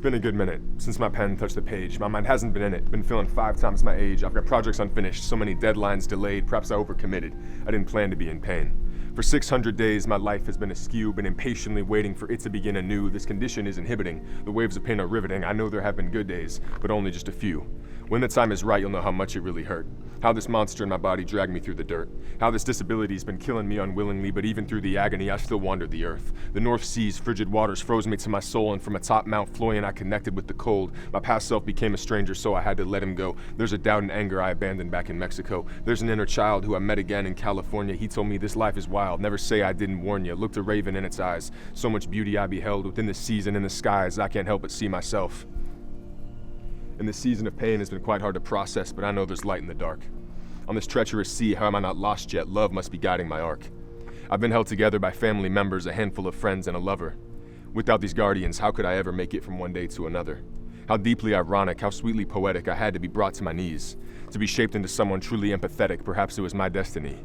been a good minute since my pen touched the page. My mind hasn't been in it, been feeling 5 times my age. I've got projects unfinished, so many deadlines delayed, perhaps I overcommitted. I didn't plan to be in pain. For 600 days, my life has been askew, been impatiently waiting for it to begin anew. This condition is inhibiting. The waves of pain are riveting. I know there have been good days, but only just a few. When the time is right, you'll know how much it really hurt. How this monster in my body dragged me through the dirt. How this disability's been killing me unwillingly, but even through the agony, I still wandered the earth. The North Sea's frigid waters froze me to my soul, and from atop Mount Florian I connected with the cold. My past self became a stranger, so I had to let him go. There's a doubt and anger I abandoned back in Mexico. There's an inner child who I met again in California. He told me this life is wild, never say I didn't warn you. Looked a raven in its eyes. So much beauty I beheld within the seas and in the skies, I can't help but see myself. And this season of pain has been quite hard to process, but I know there's light in the dark. On this treacherous sea, how am I not lost yet? Love must be guiding my arc. I've been held together by family members, a handful of friends, and a lover. Without these guardians, how could I ever make it from one day to another? How deeply ironic, how sweetly poetic I had to be brought to my knees. To be shaped into someone truly empathetic, perhaps it was my destiny.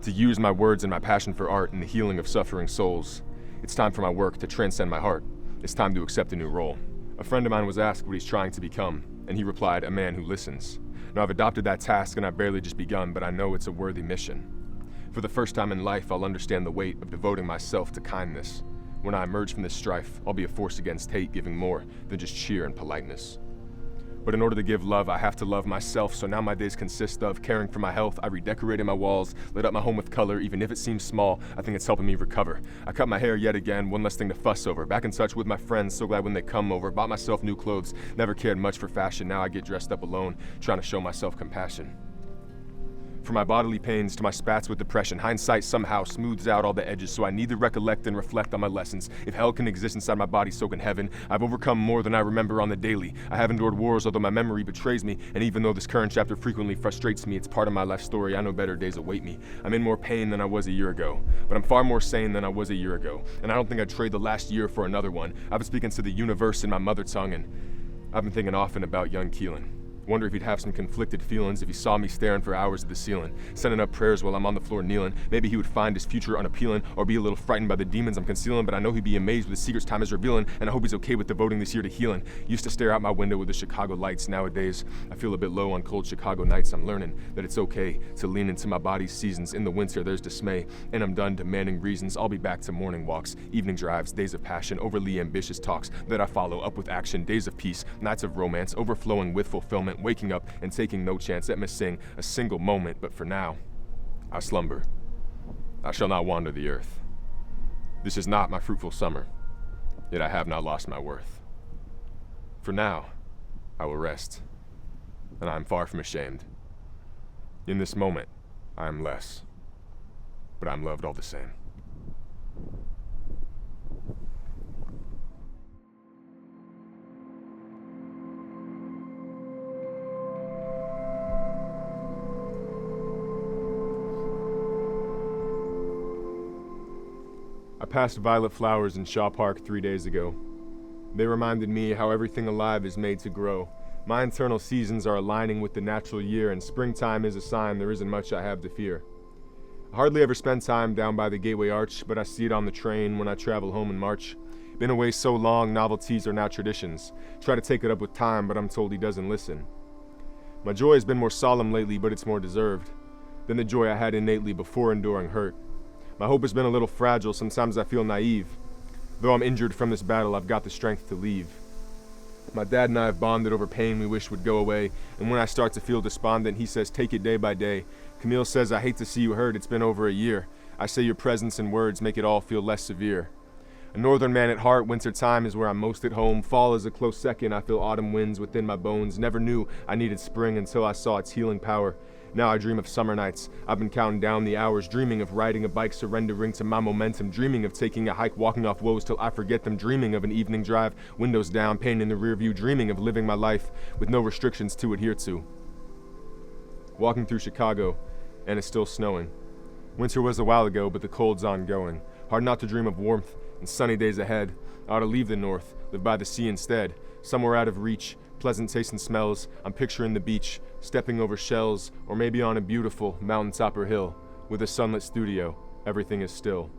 To use my words and my passion for art in the healing of suffering souls. It's time for my work to transcend my heart. It's time to accept a new role. A friend of mine was asked what he's trying to become, and he replied, a man who listens. Now I've adopted that task and I've barely just begun, but I know it's a worthy mission. For the first time in life, I'll understand the weight of devoting myself to kindness. When I emerge from this strife, I'll be a force against hate, giving more than just cheer and politeness. But in order to give love, I have to love myself, so now my days consist of caring for my health. I redecorated my walls, lit up my home with color, even if it seems small, I think it's helping me recover. I cut my hair yet again, one less thing to fuss over. Back in touch with my friends, so glad when they come over. Bought myself new clothes, never cared much for fashion, now I get dressed up alone, trying to show myself compassion. From my bodily pains to my spats with depression, hindsight somehow smooths out all the edges, so I need to recollect and reflect on my lessons. If hell can exist inside my body, so can heaven. I've overcome more than I remember on the daily. I have endured wars, although my memory betrays me, and even though this current chapter frequently frustrates me, it's part of my life story. I know better days await me. I'm in more pain than I was a year ago, but I'm far more sane than I was a year ago, and I don't think I'd trade the last year for another one. I've been speaking to the universe in my mother tongue, and I've been thinking often about young Keilan. Wonder if he'd have some conflicted feelings if he saw me staring for hours at the ceiling, sending up prayers while I'm on the floor kneeling. Maybe he would find his future unappealing, or be a little frightened by the demons I'm concealing, but I know he'd be amazed with the secrets time is revealing, and I hope he's okay with devoting this year to healing. Used to stare out my window with the Chicago lights. Nowadays, I feel a bit low on cold Chicago nights. I'm learning that it's okay to lean into my body's seasons. In the winter, there's dismay, and I'm done demanding reasons. I'll be back to morning walks, evening drives, days of passion, overly ambitious talks that I follow up with action, days of peace, nights of romance, overflowing with fulfillment, waking up and taking no chance at missing a single moment. But for now, I slumber. I shall not wander the earth. This is not my fruitful summer, yet I have not lost my worth. For now, I will rest, and I am far from ashamed. In this moment, I am less, but I am loved all the same. I passed violet flowers in Shaw Park 3 days ago. They reminded me how everything alive is made to grow. My internal seasons are aligning with the natural year, and springtime is a sign there isn't much I have to fear. I hardly ever spend time down by the Gateway Arch, but I see it on the train when I travel home in March. Been away so long, novelties are now traditions. Try to take it up with time, but I'm told he doesn't listen. My joy has been more solemn lately, but it's more deserved than the joy I had innately before enduring hurt. My hope has been a little fragile, sometimes I feel naive. Though I'm injured from this battle, I've got the strength to leave. My dad and I have bonded over pain we wish would go away, and when I start to feel despondent, he says, take it day by day. Camille says, I hate to see you hurt, it's been over a year. I say your presence and words make it all feel less severe. A northern man at heart, winter time is where I'm most at home. Fall is a close second, I feel autumn winds within my bones. Never knew I needed spring until I saw its healing power. Now I dream of summer nights. I've been counting down the hours, dreaming of riding a bike, surrendering to my momentum, dreaming of taking a hike, walking off woes till I forget them, dreaming of an evening drive, windows down, pain in the rear view, dreaming of living my life with no restrictions to adhere to. Walking through Chicago, and it's still snowing. Winter was a while ago, but the cold's ongoing. Hard not to dream of warmth and sunny days ahead. I ought to leave the north, live by the sea instead, somewhere out of reach, pleasant taste and smells. I'm picturing the beach, stepping over shells, or maybe on a beautiful mountaintop or hill, with a sunlit studio, everything is still.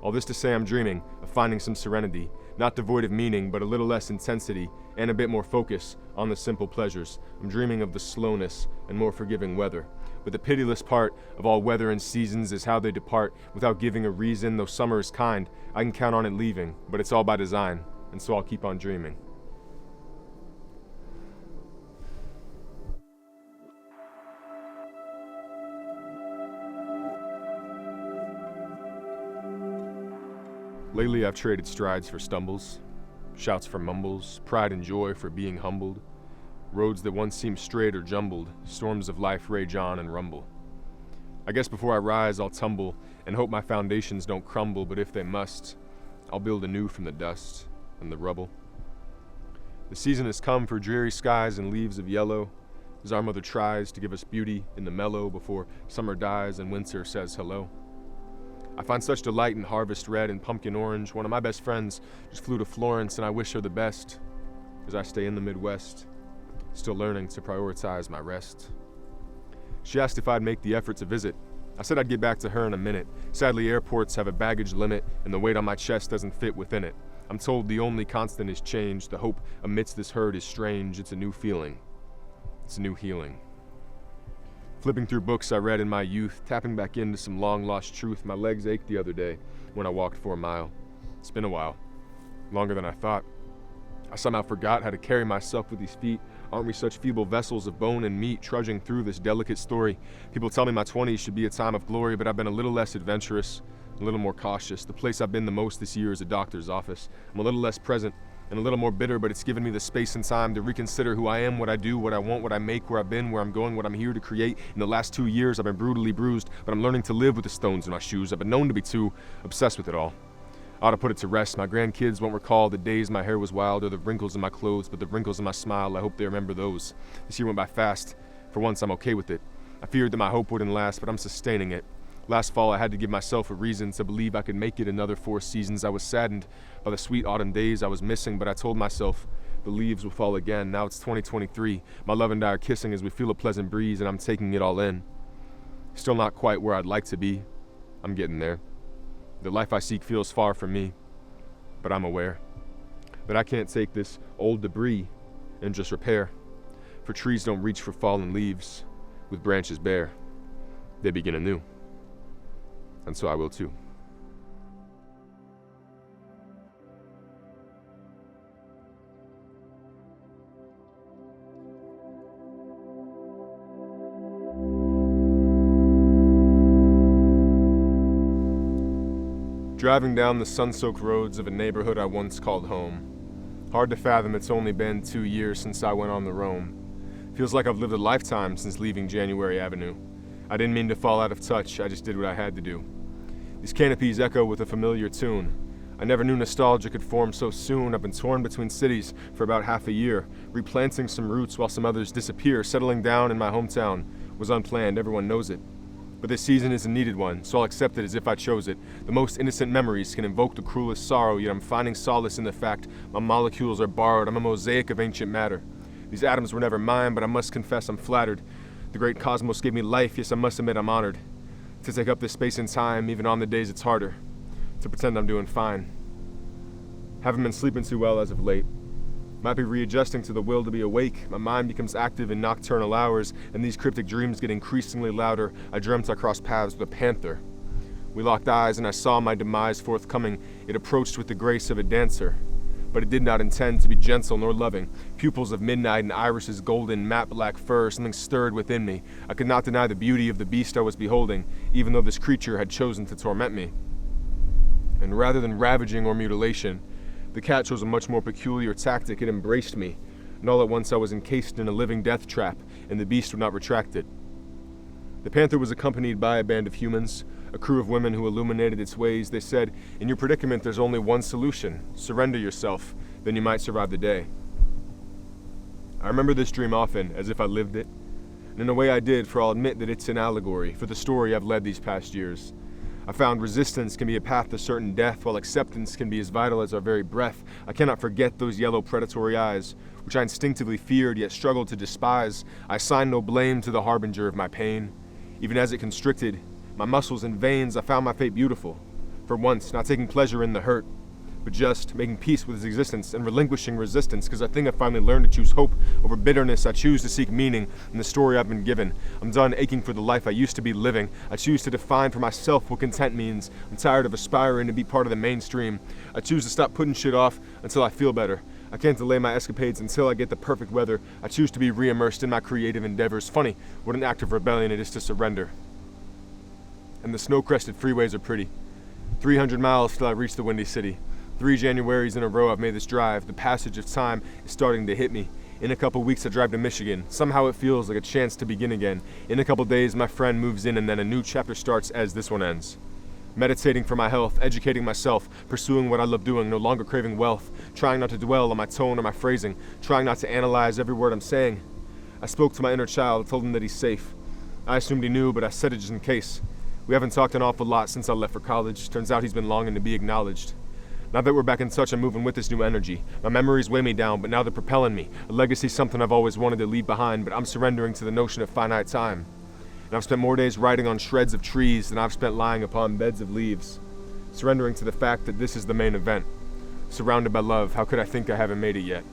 All this to say I'm dreaming of finding some serenity, not devoid of meaning, but a little less intensity and a bit more focus on the simple pleasures. I'm dreaming of the slowness and more forgiving weather. But the pitiless part of all weather and seasons is how they depart without giving a reason. Though summer is kind, I can count on it leaving, but it's all by design, and so I'll keep on dreaming. Lately I've traded strides for stumbles, shouts for mumbles, pride and joy for being humbled. Roads that once seemed straight or jumbled, storms of life rage on and rumble. I guess before I rise I'll tumble and hope my foundations don't crumble, but if they must, I'll build anew from the dust and the rubble. The season has come for dreary skies and leaves of yellow, as our mother tries to give us beauty in the mellow before summer dies and winter says hello. I find such delight in harvest red and pumpkin orange. One of my best friends just flew to Florence and I wish her the best as I stay in the Midwest, still learning to prioritize my rest. She asked if I'd make the effort to visit. I said I'd get back to her in a minute. Sadly, airports have a baggage limit and the weight on my chest doesn't fit within it. I'm told the only constant is change. The hope amidst this herd is strange. It's a new feeling. It's a new healing. Flipping through books I read in my youth, tapping back into some long-lost truth. My legs ached the other day when I walked for a mile. It's been a while, longer than I thought. I somehow forgot how to carry myself with these feet. Aren't we such feeble vessels of bone and meat trudging through this delicate story? People tell me my 20s should be a time of glory, but I've been a little less adventurous, a little more cautious. The place I've been the most this year is a doctor's office. I'm a little less present and a little more bitter, but it's given me the space and time to reconsider who I am, what I do, what I want, what I make, where I've been, where I'm going, what I'm here to create. In the last 2 years, I've been brutally bruised, but I'm learning to live with the stones in my shoes. I've been known to be too obsessed with it all. I ought to put it to rest. My grandkids won't recall the days my hair was wild or the wrinkles in my clothes, but the wrinkles in my smile, I hope they remember those. This year went by fast. For once, I'm okay with it. I feared that my hope wouldn't last, but I'm sustaining it. Last fall, I had to give myself a reason to believe I could make it another 4 seasons. I was saddened by the sweet autumn days I was missing, but I told myself the leaves will fall again. Now it's 2023. My love and I are kissing as we feel a pleasant breeze, and I'm taking it all in. Still not quite where I'd like to be. I'm getting there. The life I seek feels far from me, but I'm aware that I can't take this old debris and just repair. For trees don't reach for fallen leaves with branches bare. They begin anew. And so I will too. Driving down the sun-soaked roads of a neighborhood I once called home. Hard to fathom it's only been 2 years since I went on the roam. Feels like I've lived a lifetime since leaving January Avenue. I didn't mean to fall out of touch, I just did what I had to do. These canopies echo with a familiar tune. I never knew nostalgia could form so soon. I've been torn between cities for about half a year, replanting some roots while some others disappear. Settling down in my hometown was unplanned, everyone knows it. But this season is a needed one, so I'll accept it as if I chose it. The most innocent memories can invoke the cruelest sorrow, yet I'm finding solace in the fact my molecules are borrowed. I'm a mosaic of ancient matter. These atoms were never mine, but I must confess I'm flattered. The great cosmos gave me life, yes, I must admit I'm honored to take up this space and time, even on the days it's harder, to pretend I'm doing fine. Haven't been sleeping too well as of late. Might be readjusting to the will to be awake. My mind becomes active in nocturnal hours, and these cryptic dreams get increasingly louder. I dreamt I crossed paths with a panther. We locked eyes, and I saw my demise forthcoming. It approached with the grace of a dancer, but it did not intend to be gentle nor loving. Pupils of midnight and irises golden, matte black fur, something stirred within me. I could not deny the beauty of the beast I was beholding, even though this creature had chosen to torment me. And rather than ravaging or mutilation, the cat chose a much more peculiar tactic. It embraced me, and all at once I was encased in a living death trap, and the beast would not retract it. The panther was accompanied by a band of humans, a crew of women who illuminated its ways. They said, "In your predicament, there's only one solution. Surrender yourself, then you might survive the day." I remember this dream often, as if I lived it. And in a way I did, for I'll admit that it's an allegory for the story I've led these past years. I found resistance can be a path to certain death, while acceptance can be as vital as our very breath. I cannot forget those yellow predatory eyes, which I instinctively feared yet struggled to despise. I assigned no blame to the harbinger of my pain. Even as it constricted my muscles and veins, I found my fate beautiful. For once, not taking pleasure in the hurt, but just making peace with his existence and relinquishing resistance, because I think I finally learned to choose hope over bitterness. I choose to seek meaning in the story I've been given. I'm done aching for the life I used to be living. I choose to define for myself what content means. I'm tired of aspiring to be part of the mainstream. I choose to stop putting shit off until I feel better. I can't delay my escapades until I get the perfect weather. I choose to be re-immersed in my creative endeavors. Funny what an act of rebellion it is to surrender. And the snow-crested freeways are pretty. 300 miles till I reach the Windy City. 3 Januaries in a row I've made this drive. The passage of time is starting to hit me. In a couple weeks I drive to Michigan. Somehow it feels like a chance to begin again. In a couple days my friend moves in and then a new chapter starts as this one ends. Meditating for my health, educating myself, pursuing what I love doing, no longer craving wealth, trying not to dwell on my tone or my phrasing, trying not to analyze every word I'm saying. I spoke to my inner child, told him that he's safe. I assumed he knew, but I said it just in case. We haven't talked an awful lot since I left for college. Turns out he's been longing to be acknowledged. Now that we're back in touch, I'm moving with this new energy. My memories weigh me down, but now they're propelling me. A legacy's something I've always wanted to leave behind, but I'm surrendering to the notion of finite time. And I've spent more days riding on shreds of trees than I've spent lying upon beds of leaves. Surrendering to the fact that this is the main event. Surrounded by love, how could I think I haven't made it yet?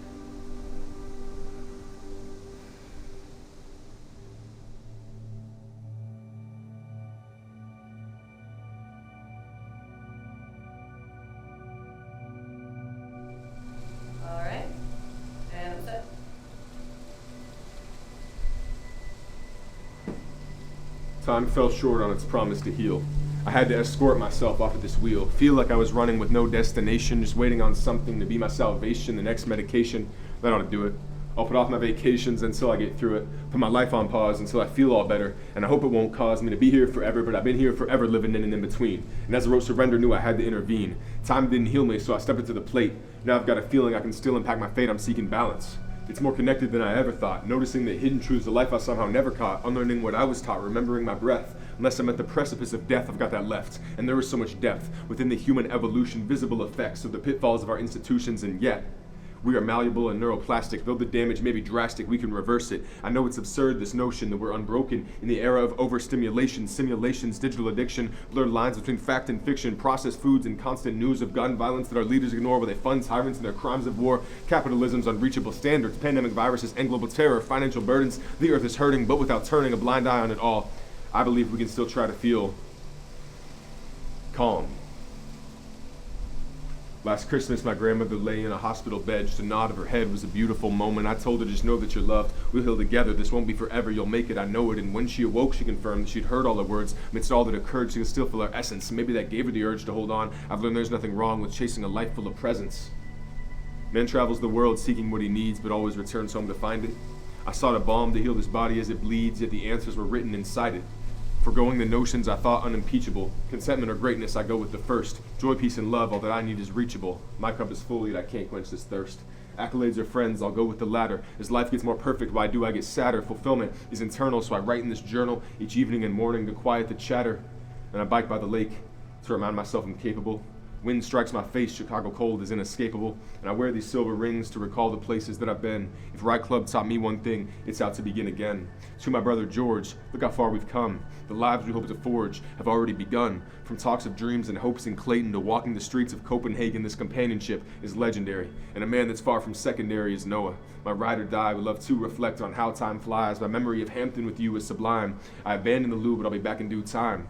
Time fell short on its promise to heal. I had to escort myself off of this wheel, feel like I was running with no destination, just waiting on something to be my salvation, the next medication. That ought to do it. I'll put off my vacations until I get through it, put my life on pause until I feel all better, and I hope it won't cause me to be here forever, but I've been here forever living in and in between. And as I wrote Surrender, knew I had to intervene. Time didn't heal me, so I stepped into the plate. Now I've got a feeling I can still impact my fate. I'm seeking balance. It's more connected than I ever thought, noticing the hidden truths of life I somehow never caught, unlearning what I was taught, remembering my breath. Unless I'm at the precipice of death, I've got that left. And there is so much depth within the human evolution, visible effects of the pitfalls of our institutions, and yet, we are malleable and neuroplastic. Though the damage may be drastic, we can reverse it. I know it's absurd, this notion that we're unbroken in the era of overstimulation, simulations, digital addiction, blurred lines between fact and fiction, processed foods, and constant news of gun violence that our leaders ignore while they fund tyrants and their crimes of war, capitalism's unreachable standards, pandemic viruses, and global terror, financial burdens. The earth is hurting, but without turning a blind eye on it all. I believe we can still try to feel calm. Last Christmas, my grandmother lay in a hospital bed. Just a nod of her head was a beautiful moment. I told her, just know that you're loved. We'll heal together. This won't be forever. You'll make it. I know it. And when she awoke, she confirmed that she'd heard all the words. Amidst all that occurred, she could still feel our essence. Maybe that gave her the urge to hold on. I've learned there's nothing wrong with chasing a life full of presence. Man travels the world seeking what he needs, but always returns home to find it. I sought a balm to heal this body as it bleeds, yet the answers were written inside it. Forgoing the notions I thought unimpeachable. Contentment or greatness, I go with the first. Joy, peace, and love, all that I need is reachable. My cup is full, yet I can't quench this thirst. Accolades or friends, I'll go with the latter. As life gets more perfect, why do I get sadder? Fulfillment is internal, so I write in this journal each evening and morning to quiet the chatter. And I bike by the lake to remind myself I'm capable. Wind strikes my face, Chicago cold is inescapable, and I wear these silver rings to recall the places that I've been. If Ride Club taught me one thing, it's out to begin again. To my brother George, look how far we've come. The lives we hope to forge have already begun. From talks of dreams and hopes in Clayton to walking the streets of Copenhagen, this companionship is legendary. And a man that's far from secondary is Noah. My ride or die would love to reflect on how time flies. My memory of Hampton with you is sublime. I abandoned the loo, but I'll be back in due time.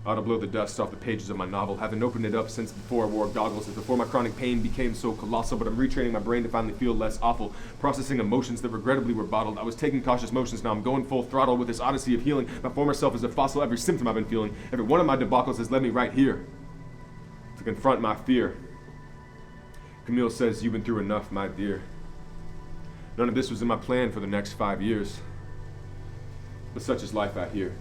I ought to blow the dust off the pages of my novel. Haven't opened it up since before I wore goggles, and before my chronic pain became so colossal, but I'm retraining my brain to finally feel less awful. Processing emotions that regrettably were bottled. I was taking cautious motions, now I'm going full throttle with this odyssey of healing. My former self is a fossil, every symptom I've been feeling. Every one of my debacles has led me right here to confront my fear. Camille says, you've been through enough, my dear. None of this was in my plan for the next 5 years. But such is life out here.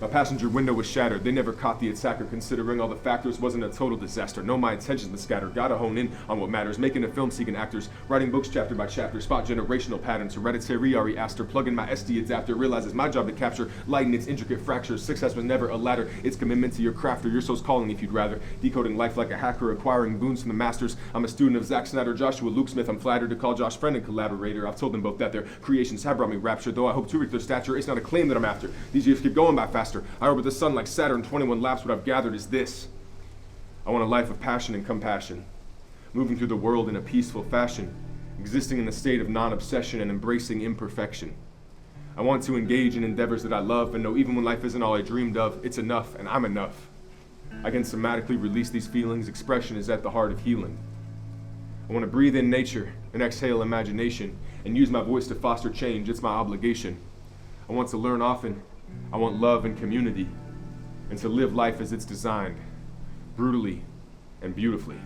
My passenger window was shattered. They never caught the attacker. Considering all the factors, wasn't a total disaster. No, my intentions been scattered. Gotta hone in on what matters. Making a film seeking actors. Writing books chapter by chapter. Spot generational patterns. Hereditary Ari Aster. Plug in my SD adapter. Realize it's my job to capture. Lighten its intricate fractures. Success was never a ladder. It's commitment to your craft or your soul's calling if you'd rather. Decoding life like a hacker. Acquiring boons from the masters. I'm a student of Zack Snyder, Joshua Luke Smith. I'm flattered to call Josh friend and collaborator. I've told them both that their creations have brought me rapture. Though I hope to reach their stature. It's not a claim that I'm after. These years keep going by faster. I orbit the sun like Saturn, 21 laps. What I've gathered is this. I want a life of passion and compassion, moving through the world in a peaceful fashion, existing in a state of non-obsession and embracing imperfection. I want to engage in endeavors that I love and know even when life isn't all I dreamed of, it's enough and I'm enough. I can somatically release these feelings. Expression is at the heart of healing. I want to breathe in nature and exhale imagination and use my voice to foster change. It's my obligation. I want to learn often. I want love and community, and to live life as it's designed, brutally and beautifully.